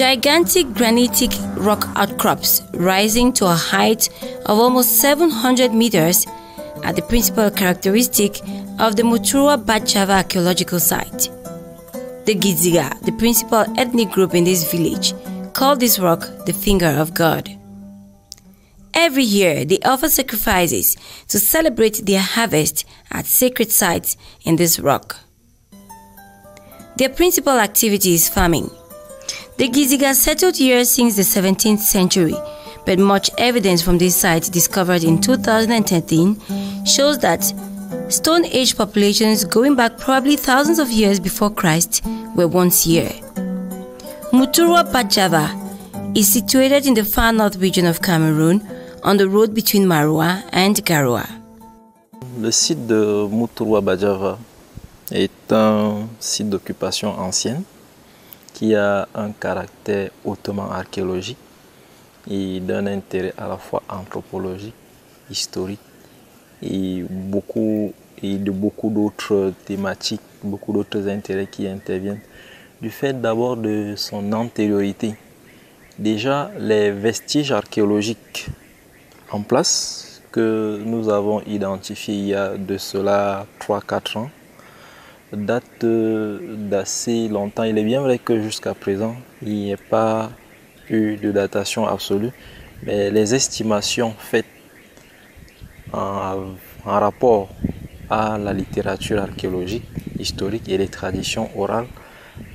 Gigantic granitic rock outcrops rising to a height of almost 700 meters are the principal characteristic of the Muturwa Bajava archaeological site. The Giziga, the principal ethnic group in this village, call this rock the finger of God. Every year, they offer sacrifices to celebrate their harvest at sacred sites in this rock. Their principal activity is farming. The Giziga settled here since the 17th century, but much evidence from this site discovered in 2013 shows that Stone Age populations going back probably thousands of years before Christ were once here. Muturwa Bajava is situated in the far north region of Cameroon, on the road between Maroua and Garoua. Le site de Muturwa Bajava est un site d'occupation ancienne qui a un caractère hautement archéologique et d'un intérêt à la fois anthropologique, historique et de beaucoup d'autres thématiques, beaucoup d'autres intérêts qui interviennent. Du fait d'abord de son antériorité, déjà les vestiges archéologiques en place que nous avons identifiés il y a de cela 3-4 ans datent d'assez longtemps. Il est bien vrai que jusqu'à présent, il n'y a pas eu de datation absolue, mais les estimations faites en rapport à la littérature archéologique, historique et les traditions orales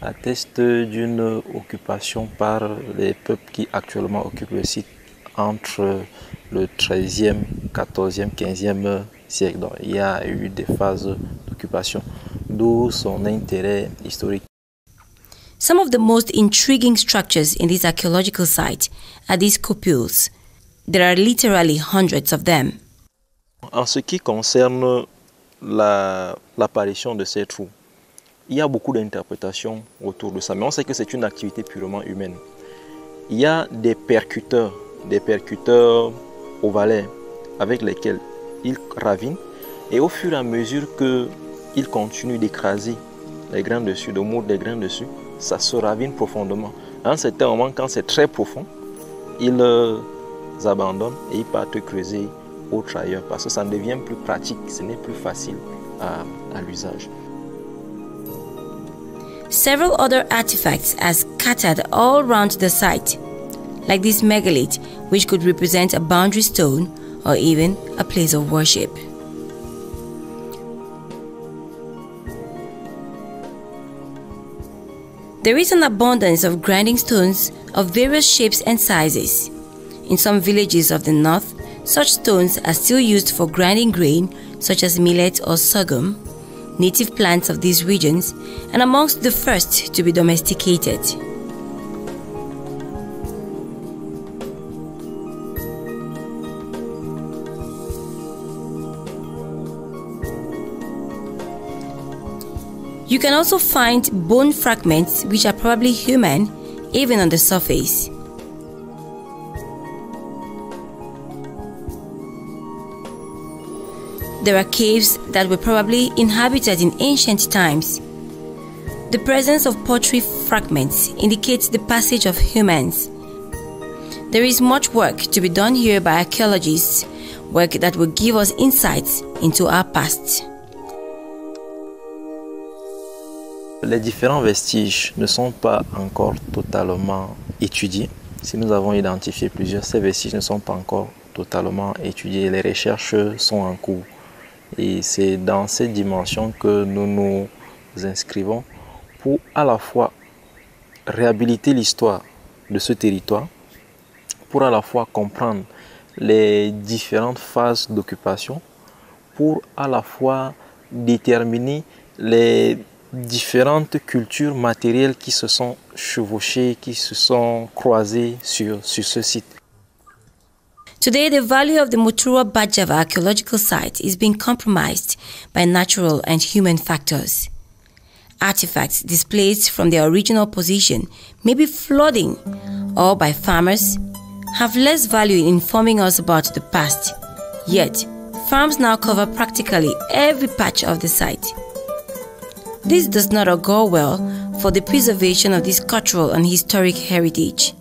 attestent d'une occupation par les peuples qui actuellement occupent le site entre le 13e, 14e, 15e siècle. Donc, il y a eu des phases d'occupation, d'où son intérêt historique. Some of the most intriguing structures in this archaeological site are these cupules. There are literally hundreds of them. En ce qui concerne l'apparition de ces trous, il y a beaucoup d'interprétations autour de ça, mais on sait que c'est une activité purement humaine. Il y a des percuteurs ovalaires avec lesquels ils ravinent, et au fur et à mesure qu'ils continuent d'écraser les grains dessus, de moudre les grains dessus, ça se ravine profondément. À un certain moment, quand c'est très profond, ils abandonnent et ils partent creuser autre ailleurs parce que ça ne devient plus pratique, ce n'est plus facile à l'usage. Several other artifacts are scattered all around the site, like this megalith, which could represent a boundary stone or even a place of worship. There is an abundance of grinding stones of various shapes and sizes. In some villages of the north, such stones are still used for grinding grain such as millet or sorghum, native plants of these regions, and amongst the first to be domesticated. You can also find bone fragments which are probably human even on the surface. There are caves that were probably inhabited in ancient times. The presence of pottery fragments indicates the passage of humans. There is much work to be done here by archaeologists, work that will give us insights into our past. Les différents vestiges ne sont pas encore totalement étudiés. Si nous avons identifié plusieurs, ces vestiges ne sont pas encore totalement étudiés. Les recherches sont en cours. Et c'est dans cette dimension que nous nous inscrivons pour à la fois réhabiliter l'histoire de ce territoire, pour à la fois comprendre les différentes phases d'occupation, pour à la fois déterminer les différentes cultures matérielles qui se sont chevauchées, qui se sont croisées sur ce site. Today, the value of the Muturwa Bajava archaeological site is being compromised by natural and human factors. Artifacts displaced from their original position, maybe flooding, or by farmers, have less value in informing us about the past. Yet, farms now cover practically every patch of the site. This does not augur well for the preservation of this cultural and historic heritage.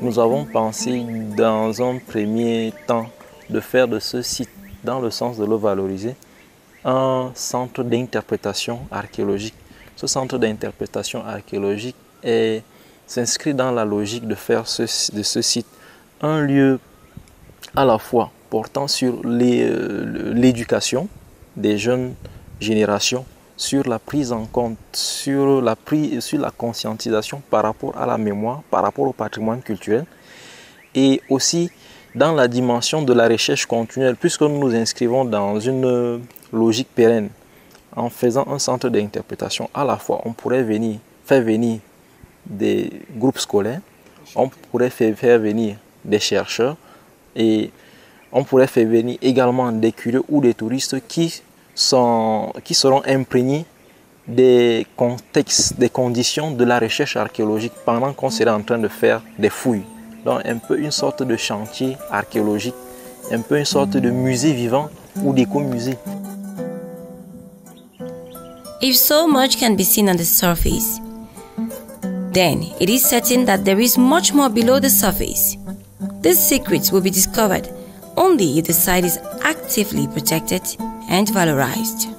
Nous avons pensé dans un premier temps de faire de ce site, dans le sens de le valoriser, un centre d'interprétation archéologique. Ce centre d'interprétation archéologique s'inscrit dans la logique de faire de ce site un lieu à la fois portant sur l'éducation des jeunes générations, sur la prise en compte, sur la conscientisation par rapport à la mémoire, par rapport au patrimoine culturel, et aussi dans la dimension de la recherche continuelle, puisque nous nous inscrivons dans une logique pérenne. En faisant un centre d'interprétation, à la fois on pourrait faire venir des groupes scolaires, on pourrait faire venir des chercheurs, et on pourrait faire venir également des curieux ou des touristes qui seront imprégnés des contextes, des conditions de la recherche archéologique pendant qu'on serait en train de faire des fouilles. Donc un peu une sorte de chantier archéologique, un peu une sorte de musée vivant ou d'écomusée. If so much can be seen on the surface, then it is certain that there is much more below the surface. These secrets will be discovered only if the site is actively protected and valorized.